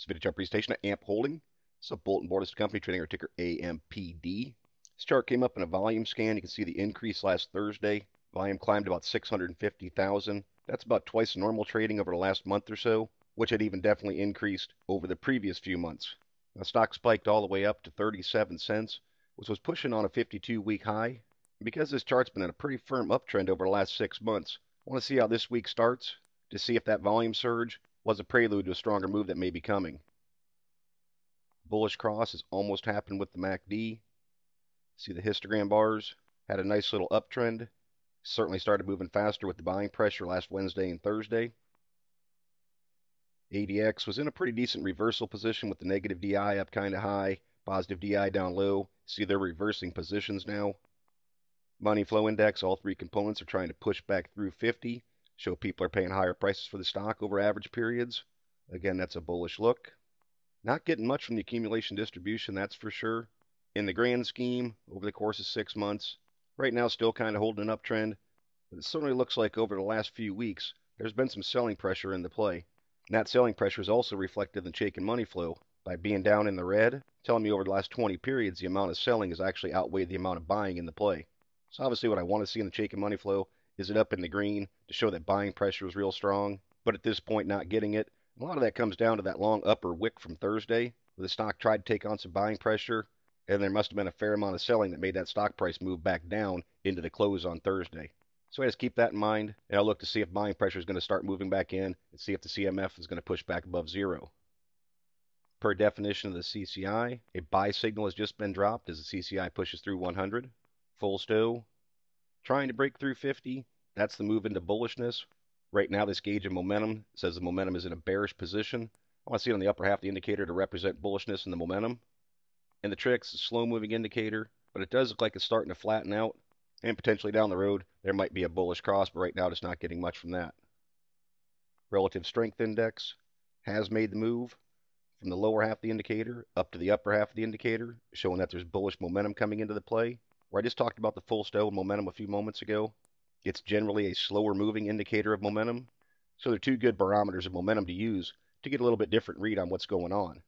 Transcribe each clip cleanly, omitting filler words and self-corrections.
This video chart presentation at AMP Holding. It's a bulletin board listed company trading our ticker AMPD. This chart came up in a volume scan. You can see the increase last Thursday. Volume climbed about 650,000. That's about twice the normal trading over the last month or so, which had even definitely increased over the previous few months. The stock spiked all the way up to 37 cents, which was pushing on a 52-week high. And because this chart's been in a pretty firm uptrend over the last 6 months, I want to see how this week starts to see if that volume surge was a prelude to a stronger move that may be coming. Bullish cross has almost happened with the MACD. See the histogram bars had a nice little uptrend. Certainly started moving faster with the buying pressure last Wednesday and Thursday. ADX was in a pretty decent reversal position with the negative DI up kind of high, positive DI down low. See they're reversing positions now. Money flow index, all three components are trying to push back through 50. Show people are paying higher prices for the stock over average periods. Again, that's a bullish look. Not getting much from the accumulation distribution, that's for sure. In the grand scheme, over the course of 6 months, right now still kind of holding an uptrend, but it certainly looks like over the last few weeks, there's been some selling pressure in the play. And that selling pressure is also reflected in the Chaikin money flow. By being down in the red, telling me over the last 20 periods, the amount of selling has actually outweighed the amount of buying in the play. So obviously what I want to see in the Chaikin money flow is it up in the green to show that buying pressure is real strong, but at this point not getting it. A lot of that comes down to that long upper wick from Thursday, where the stock tried to take on some buying pressure, and there must have been a fair amount of selling that made that stock price move back down into the close on Thursday. So I just keep that in mind, and I'll look to see if buying pressure is going to start moving back in, and see if the CMF is going to push back above zero. Per definition of the CCI, a buy signal has just been dropped as the CCI pushes through 100. Full stow, trying to break through 50. That's the move into bullishness. Right now, this gauge of momentum says the momentum is in a bearish position. I want to see it on the upper half of the indicator to represent bullishness and the momentum. And the trick's a slow-moving indicator, but it does look like it's starting to flatten out. And potentially down the road, there might be a bullish cross, but right now it's not getting much from that. Relative strength index has made the move from the lower half of the indicator up to the upper half of the indicator, showing that there's bullish momentum coming into the play. Where I just talked about the full stow momentum a few moments ago, it's generally a slower moving indicator of momentum. So they're two good barometers of momentum to use to get a little bit different read on what's going on.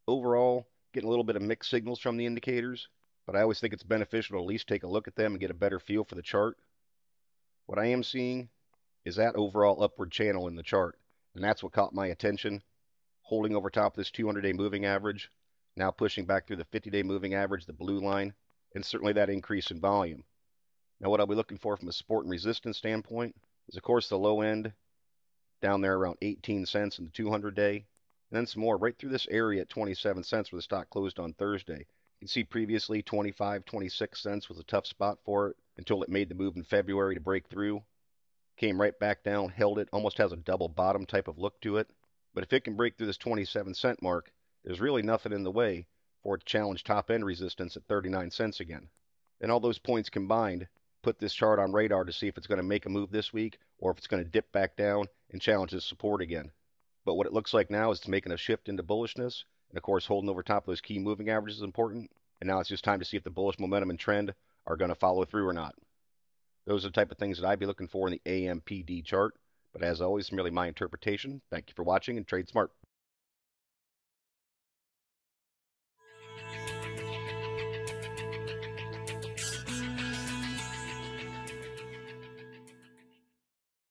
Overall, getting a little bit of mixed signals from the indicators, but I always think it's beneficial to at least take a look at them and get a better feel for the chart. What I am seeing is that overall upward channel in the chart, and that's what caught my attention. Holding over top of this 200-day moving average, now pushing back through the 50-day moving average, the blue line, and certainly that increase in volume. Now what I'll be looking for from a support and resistance standpoint is, of course, the low end down there around 18 cents in the 200-day, and then some more right through this area at 27 cents where the stock closed on Thursday. You can see previously 25, 26 cents was a tough spot for it until it made the move in February to break through. Came right back down, held it, almost has a double bottom type of look to it. But if it can break through this 27 cent mark, there's really nothing in the way for it to challenge top end resistance at 39 cents again. And all those points combined put this chart on radar to see if it's going to make a move this week or if it's going to dip back down and challenge this support again. But what it looks like now is it's making a shift into bullishness, and of course holding over top of those key moving averages is important. And now it's just time to see if the bullish momentum and trend are going to follow through or not. Those are the type of things that I'd be looking for in the AMPD chart. But as always, merely my interpretation. Thank you for watching, and trade smart.